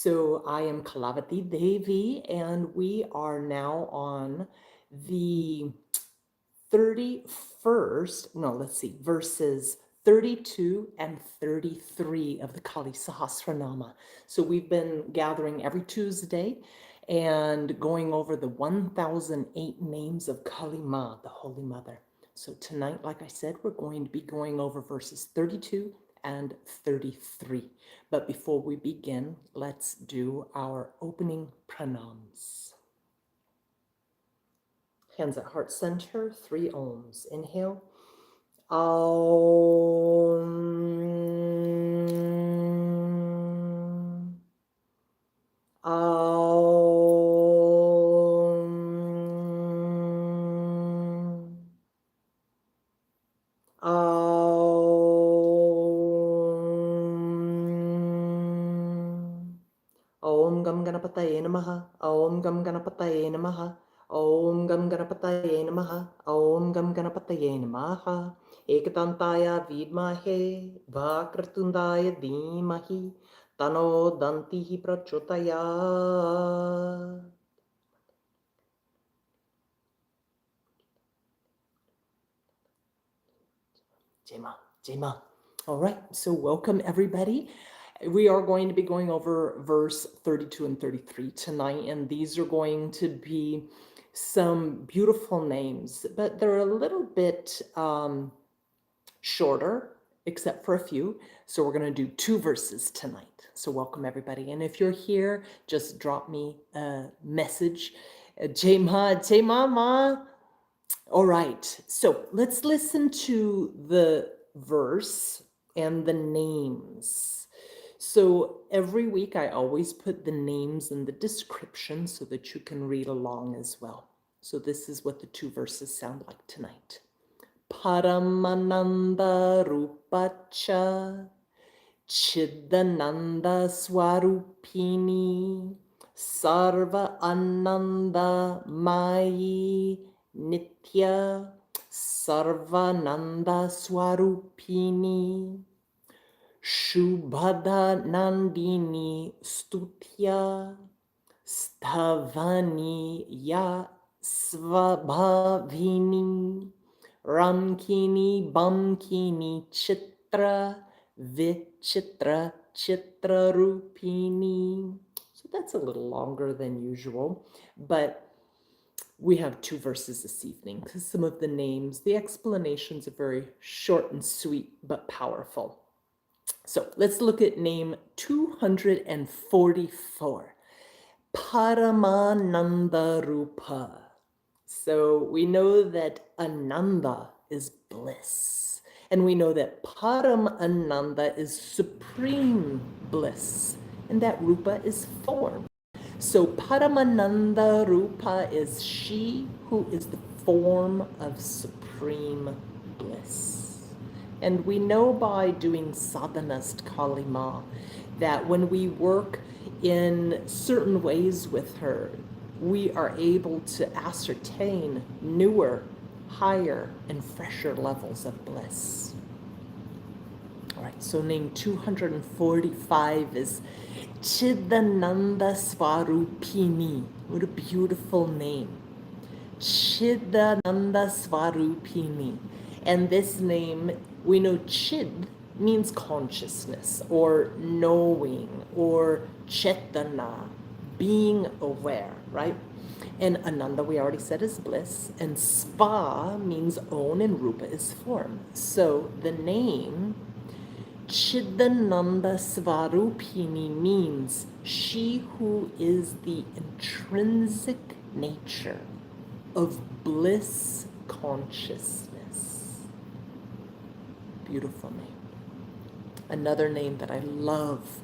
So I am Kalavati Devi, and we are now on the 31st, no, let's see, verses 32 and 33 of the Kali Sahasranama. So we've been gathering every Tuesday and going over the 1008 names of Kali Maa, the Holy Mother. So tonight, like I said, we're going to be going over verses 32 and 33. But before we begin, let's do our opening pranams. Hands at heart center, 3 ohms. Inhale. Aum. Aum. Aum. Om Gam Ganapataye Namaha. Om Gam Ganapataye Namaha. Om Gam Ganapataye Namaha. Om Gam Ganapataye Namaha. Ekatantaya Vidmahe Vakratundaya Dhimahi Tano Dantihi Prachodayat. Jema. All right, so welcome everybody. We are going to be going over verse 32 and 33 tonight, and these are going to be some beautiful names, but they're a little bit shorter, except for a few. So we're going to do 2 verses tonight. So welcome everybody. And if you're here, just drop me a message. Jema. All right, so let's listen to the verse and the names. So every week I always put the names in the description so that you can read along as well. So this is what the 2 verses sound like tonight. Paramānandarūpā ciddānandasvarūpiṇī sarvānandamayi nitya sarvānandasvarūpiṇī Śubhadā nandinī stutyā stavanīyasvabhāvinī raṁkiṇī bhamkini citrā vicitrā citrarūpiṇī. So that's a little longer than usual, but we have 2 verses this evening because some of the names, the explanations are very short and sweet, but powerful. So let's look at name 244, Paramānandarūpā. So we know that Ananda is bliss, and we know that Paramananda is supreme bliss, and that Rupa is form. So Paramānandarūpā is she who is the form of supreme bliss. And we know by doing sadhanas to Kali Maa that when we work in certain ways with her, we are able to ascertain newer, higher, and fresher levels of bliss. All right, so name 245 is ciddānandasvarūpiṇī. What a beautiful name. Ciddānandasvarūpiṇī. And this name, we know chid means consciousness or knowing or cetana, being aware, right? And Ananda, we already said, is bliss. And sva means own and rupa is form. So the name ciddānandasvarūpiṇī means she who is the intrinsic nature of bliss consciousness. Beautiful name. Another name that I love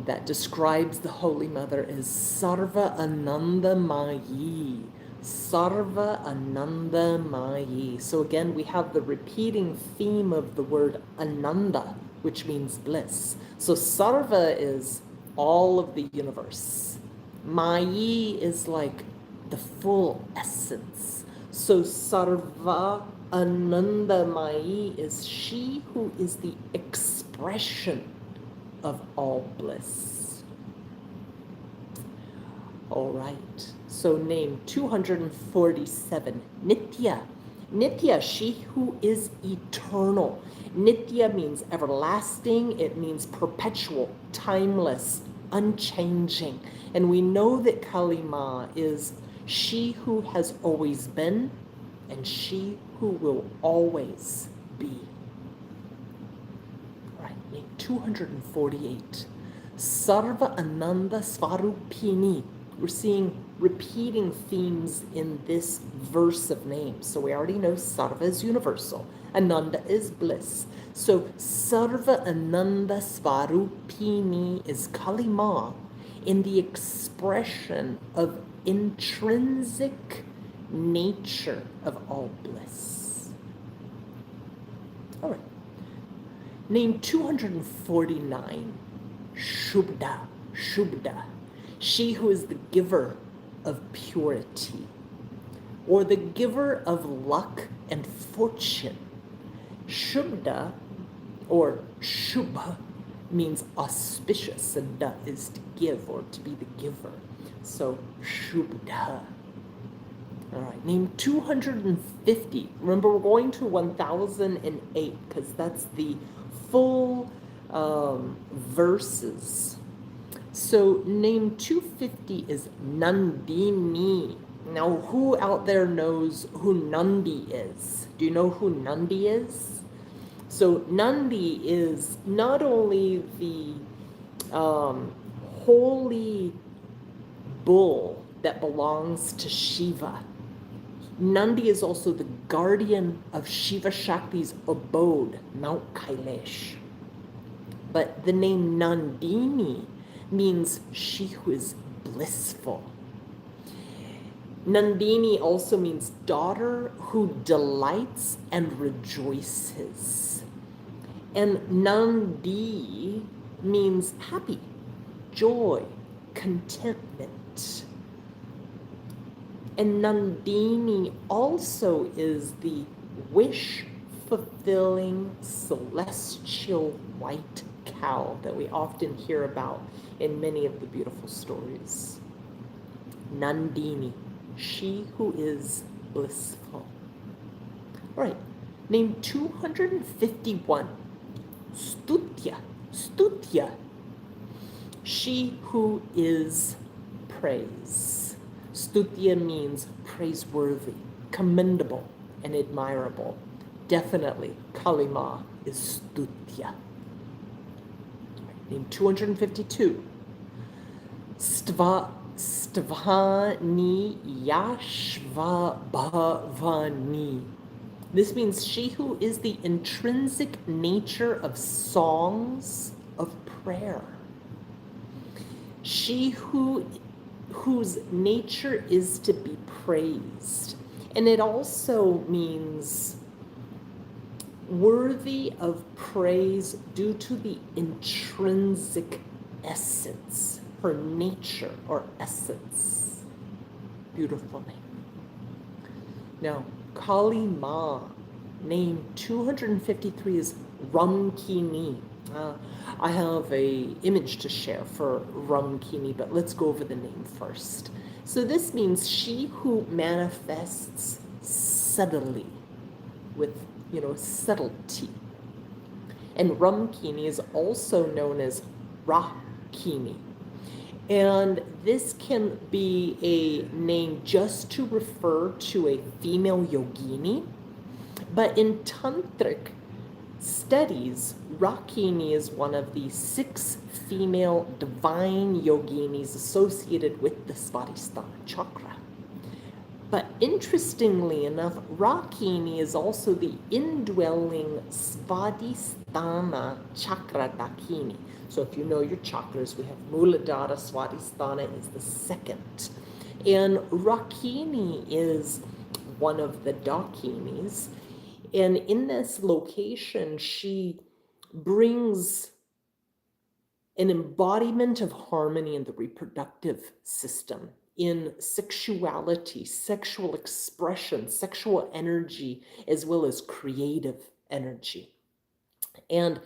that describes the Holy Mother is Sarvanandamayi. Sarvanandamayi. So again, we have the repeating theme of the word Ananda, which means bliss. So Sarva is all of the universe. Mayi is like the full essence. So Sarvanandamayi is she who is the expression of all bliss. All right. So name 247, Nitya. Nitya, she who is eternal. Nitya means everlasting. It means perpetual, timeless, unchanging. And we know that Kali Maa is she who has always been and she who will always be. All right, name 248, Sarvanandasvarūpiṇī. We're seeing repeating themes in this verse of names. So we already know Sarva is universal, Ananda is bliss. So Sarvanandasvarūpiṇī is Kali Maa in the expression of intrinsic nature of all bliss. All right. Name 249, Śubhadā. Śubhadā. She who is the giver of purity, or the giver of luck and fortune. Śubhadā, or Śubha, means auspicious, and da is to give or to be the giver. So Śubhadā. All right, name 250. Remember, we're going to 1008 because that's the full verses. So name 250 is Nandini. Now, who out there knows who Nandi is? Do you know who Nandi is? So Nandi is not only the holy bull that belongs to Shiva. Nandi is also the guardian of Shiva Shakti's abode, Mount Kailash. But the name Nandini means she who is blissful. Nandini also means daughter who delights and rejoices. And Nandi means happy, joy, contentment. And Nandini also is the wish-fulfilling celestial white cow that we often hear about in many of the beautiful stories. Nandini, she who is blissful. All right, name 251, stutyā. Stutyā, she who is praise. Stutyā means praiseworthy, commendable, and admirable. Definitely, Kali Maa is stutyā. Name 252, stavanīyasvabhāvinī. This means she who is the intrinsic nature of songs of prayer. She whose nature is to be praised. And it also means worthy of praise due to the intrinsic essence, her nature or essence. Beautiful name. Now, Kali Maa, name 253 is raṁkiṇī. I have an image to share for raṁkiṇī, but let's go over the name first. So this means she who manifests subtly with subtlety. And raṁkiṇī is also known as Rakini. And this can be a name just to refer to a female yogini. But in tantric studies, Rakini is one of the 6 female divine yoginis associated with the Svadhisthana chakra. But interestingly enough, Rakini is also the indwelling Svadhisthana chakra dakini. So if you know your chakras, we have Muladhara, Svadhisthana is the second. And Rakini is one of the dakinis. And in this location, she brings an embodiment of harmony in the reproductive system, in sexuality, sexual expression, sexual energy, as well as creative energy. And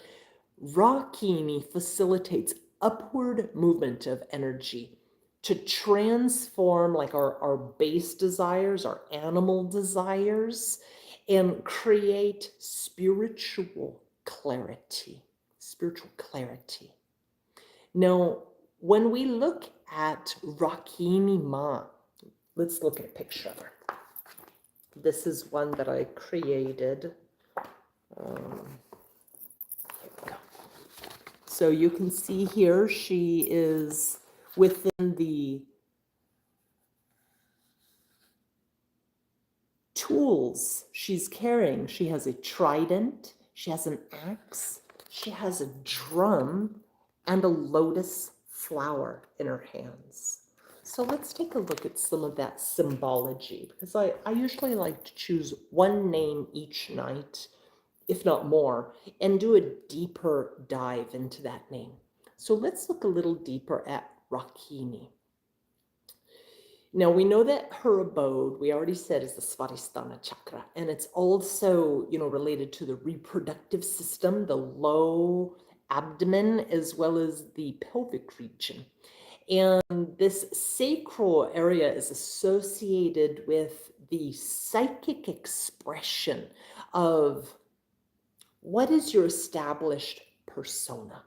Rakini facilitates upward movement of energy to transform like our base desires, our animal desires, and create spiritual clarity. Spiritual clarity. Now, when we look at Rakini Maa, let's look at a picture of her. This is one that I created. Here we go. So you can see here she is within the tools she's carrying. She has a trident, she has an axe, she has a drum, and a lotus flower in her hands. So let's take a look at some of that symbology, because I usually like to choose one name each night, if not more, and do a deeper dive into that name. So let's look a little deeper at Rakini. Now we know that her abode, we already said, is the Svadhisthana chakra, and it's also, related to the reproductive system, the low abdomen, as well as the pelvic region. And this sacral area is associated with the psychic expression of what is your established persona.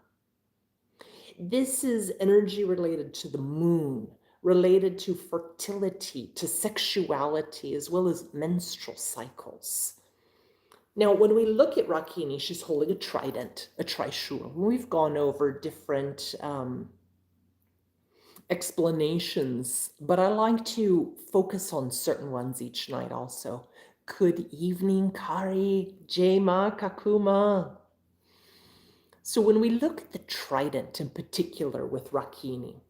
This is energy related to the moon, related to fertility, to sexuality, as well as menstrual cycles. Now, when we look at Rakini, she's holding a trident, a trishula. We've gone over different explanations, but I like to focus on certain ones each night also. Good evening, Kari, Jema, Kakuma. So when we look at the trident in particular with Rakini,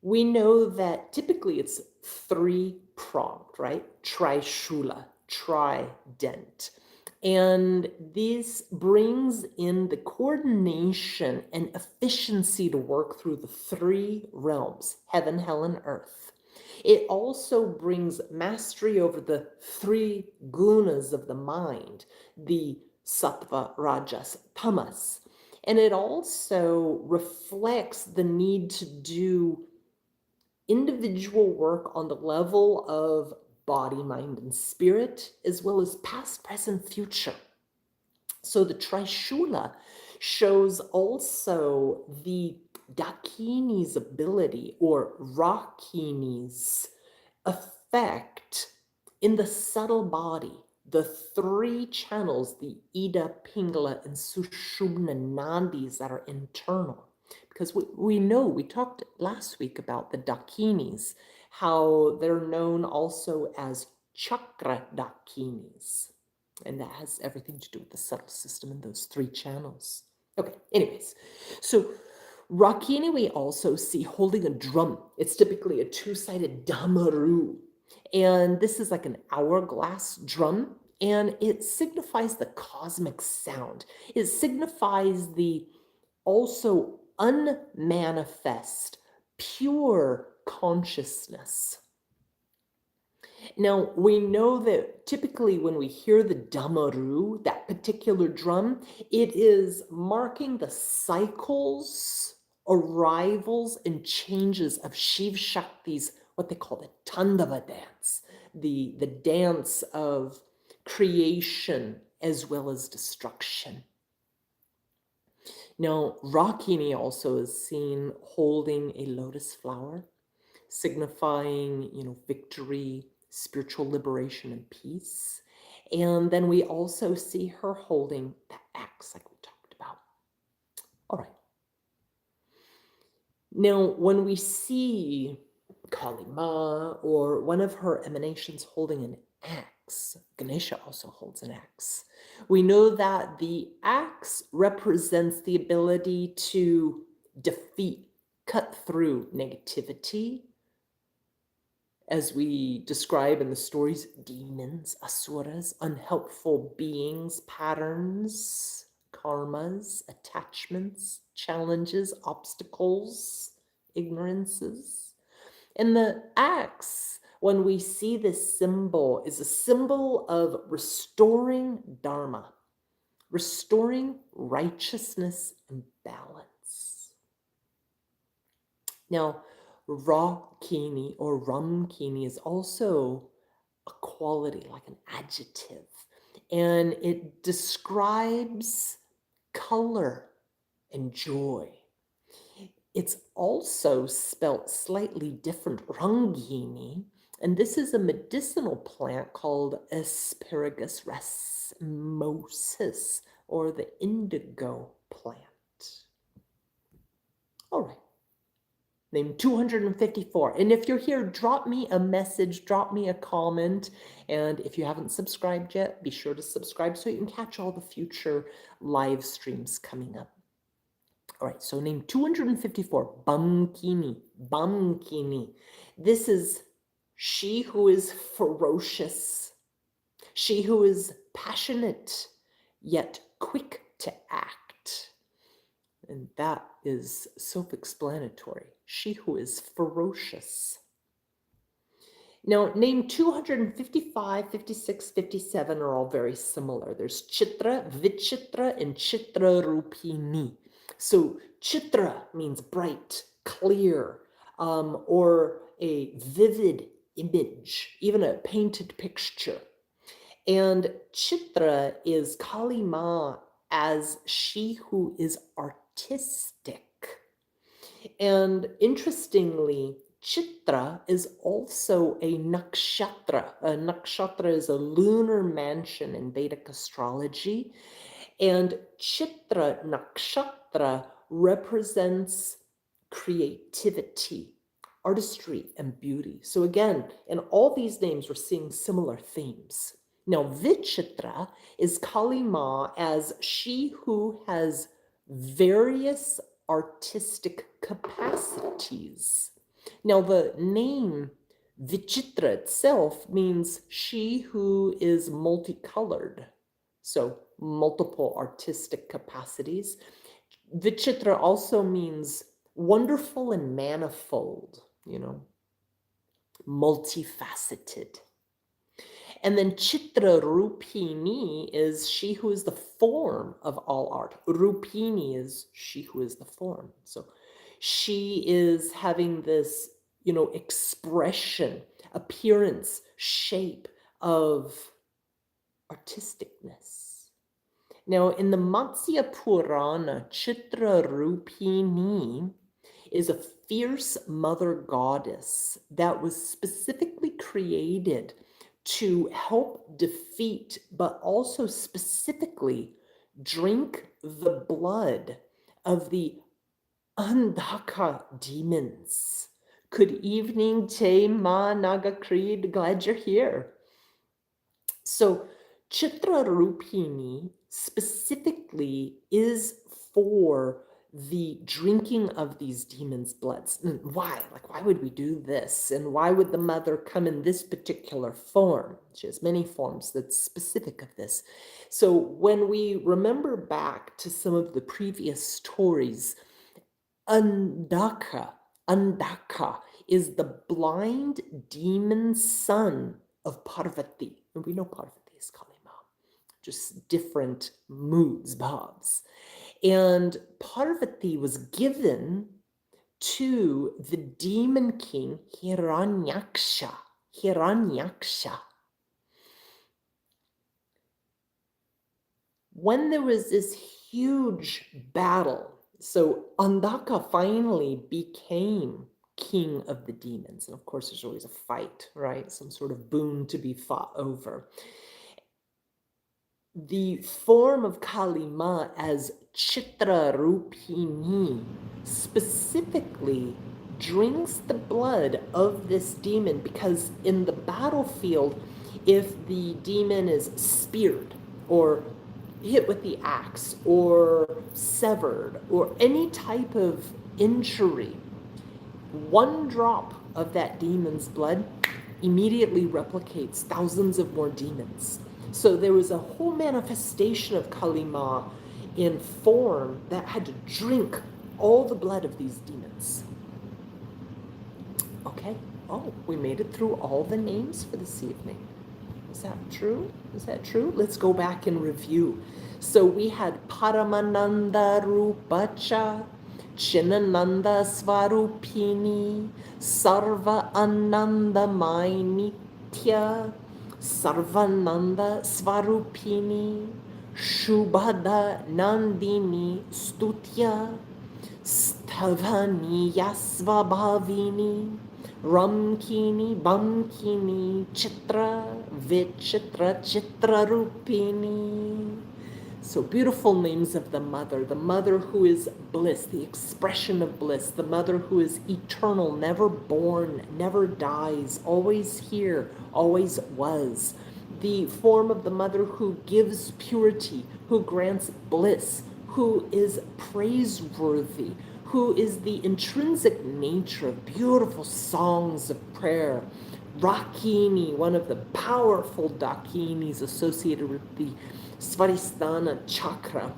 we know that typically it's three-pronged, right? Trishula, trident. And this brings in the coordination and efficiency to work through the three realms, heaven, hell, and earth. It also brings mastery over the three gunas of the mind, the sattva, rajas, tamas. And it also reflects the need to do individual work on the level of body, mind, and spirit, as well as past, present, future. So the trishula shows also the dakini's ability, or rakini's effect in the subtle body, the three channels, the Ida, Pingala, and Sushumna nadis that are internal. Because we know, we talked last week about the dakinis, how they're known also as chakra dakinis. And that has everything to do with the subtle system in those three channels. Okay, anyways, so Rakini we also see holding a drum. It's typically a two-sided damaru. And this is like an hourglass drum, and it signifies the cosmic sound. It signifies the also unmanifest, pure consciousness. Now, we know that typically when we hear the damaru, that particular drum, it is marking the cycles, arrivals, and changes of Shiv Shakti's, what they call the Tandava dance, the dance of creation as well as destruction. Now, Rakini also is seen holding a lotus flower, signifying, victory, spiritual liberation, and peace. And then we also see her holding the axe, like we talked about. All right. Now, when we see Kali Maa or one of her emanations holding an axe, Ganesha also holds an axe. We know that the axe represents the ability to defeat, cut through negativity, as we describe in the stories, demons, asuras, unhelpful beings, patterns, karmas, attachments, challenges, obstacles, ignorances. And the axe, when we see this symbol, is a symbol of restoring dharma, restoring righteousness and balance. Now, Rakini or raṁkiṇī is also a quality, like an adjective, and it describes color and joy. It's also spelt slightly different, raṁkiṇī, and this is a medicinal plant called Asparagus racemosus, or the indigo plant. All right. Name 254. And if you're here, drop me a message, drop me a comment. And if you haven't subscribed yet, be sure to subscribe so you can catch all the future live streams coming up. All right, so name 254, Bhamkini. Bhamkini. This is she who is ferocious, she who is passionate, yet quick to act. And that is self-explanatory. She who is ferocious. Now, name 255, 56, 57 are all very similar. There's citrā, vicitrā, and citrarūpiṇī. So citrā means bright, clear, or a vivid image, even a painted picture. And citrā is Kali Maa as she who is artistic. And interestingly, citrā is also a nakshatra. A nakshatra is a lunar mansion in Vedic astrology. And citrā nakshatra represents creativity, artistry, and beauty. So again, in all these names, we're seeing similar themes. Now, vicitrā is Kali Maa as she who has various artistic capacities. Now, the name vicitrā itself means she who is multicolored, so multiple artistic capacities. Vicitrā also means wonderful and manifold, multifaceted. And then citrarūpiṇī is she who is the form of all art. Rūpiṇī is she who is the form. So she is having this, expression, appearance, shape of artisticness. Now, in the Matsya Purana, citrarūpiṇī is a fierce mother goddess that was specifically created to help defeat, but also specifically drink the blood of the Andhaka demons. Good evening, Te Ma Naga Creed. Glad you're here. So, citrarūpiṇī specifically is for the drinking of these demons' bloods. Why? Why would we do this? And why would the mother come in this particular form? She has many forms that's specific of this. So when we remember back to some of the previous stories, Andhaka is the blind demon son of Parvati. And we know Parvati is Kali Maa, just different moods, bhavs. And Parvati was given to the demon king Hiranyaksha. When there was this huge battle, so Andhaka finally became king of the demons. And of course, there's always a fight, right? Some sort of boon to be fought over. The form of Kali Maa as citrarūpiṇī specifically drinks the blood of this demon, because in the battlefield, if the demon is speared or hit with the axe or severed or any type of injury, one drop of that demon's blood immediately replicates thousands of more demons. So there was a whole manifestation of Kali Maa in form that had to drink all the blood of these demons. Okay. Oh, we made it through all the names for this evening. Is that true? Is that true? Let's go back and review. So we had Paramānandarūpā, ciddānandasvarūpiṇī, sarvānandamayi nitya, sarvānandasvarūpiṇī, Śubhadā nandinī stutyā, stavanīyasvabhāvinī, raṁkiṇī bhamkini, citrā, vicitrā, citrarūpiṇī. So beautiful names of the mother who is bliss, the expression of bliss, the mother who is eternal, never born, never dies, always here, always was. The form of the mother who gives purity, who grants bliss, who is praiseworthy, who is the intrinsic nature of beautiful songs of prayer. Rakini, one of the powerful dakinis associated with the Svadhisthana chakra,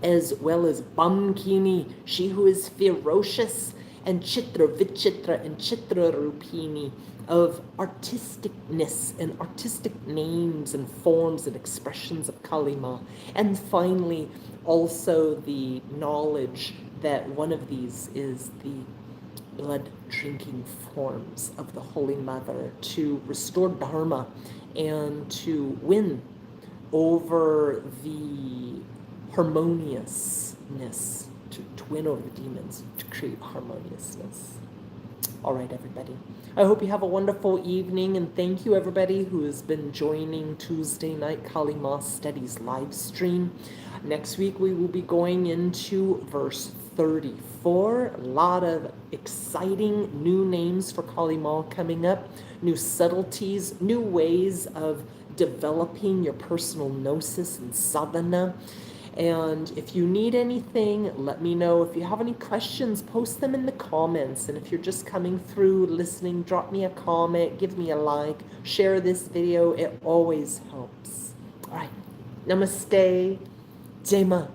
as well as Bhamkini, she who is ferocious, and citrā, vicitrā, and citrarūpiṇī, of artisticness and artistic names and forms and expressions of Kali Maa. And finally, also the knowledge that one of these is the blood-drinking forms of the Holy Mother to restore Dharma and to win over the harmoniousness, to win over the demons, to create harmoniousness. All right, everybody. I hope you have a wonderful evening, and thank you, everybody, who has been joining Tuesday night Kali Maa Studies live stream. Next week, we will be going into verse 34. A lot of exciting new names for Kali Maa coming up, new subtleties, new ways of developing your personal gnosis and sadhana. And if you need anything, let me know. If you have any questions, post them in the comments. And if you're just coming through, listening, drop me a comment, give me a like, share this video. It always helps. All right. Namaste. Jai Maa.